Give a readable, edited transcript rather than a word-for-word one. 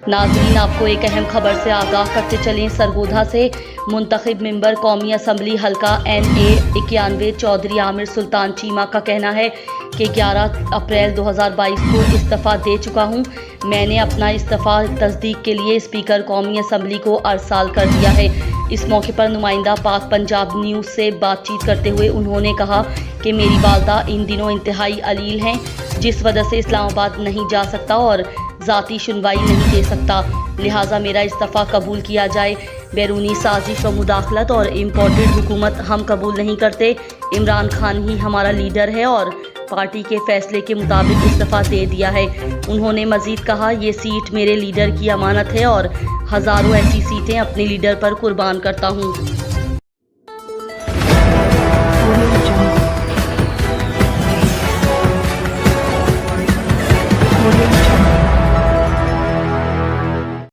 नाज़रीन, आपको एक अहम खबर से आगाह करते चलें। सरगोधा से मुंतखब मेंबर कौमी असम्बली हल्का NA 91 चौधरी आमिर सुल्तान चीमा का कहना है कि 11 अप्रैल 2022 को इस्तीफ़ा दे चुका हूं। मैंने अपना इस्तीफ़ा तस्दीक के लिए स्पीकर कौमी असम्बली को अरसाल कर दिया है। इस मौके पर नुमाइंदा पाक पंजाब न्यूज़ से बातचीत करते हुए उन्होंने कहा कि मेरी वालदा इन दिनों इंतहाई अलील हैं, जिस वजह से इस्लामाबाद नहीं जा सकता और ज़ाती सुनवाई नहीं दे सकता, लिहाजा मेरा इस्तीफ़ा कबूल किया जाए। बैरूनी साजिश व मुदाखलत और इम्पोर्टेड हुकूमत हम कबूल नहीं करते। इमरान खान ही हमारा लीडर है और पार्टी के फैसले के मुताबिक इस्तीफ़ा दे दिया है। उन्होंने मज़ीद कहा, ये सीट मेरे लीडर की अमानत है और हज़ारों ऐसी सीटें अपने लीडर पर कुर्बान करता हूँ।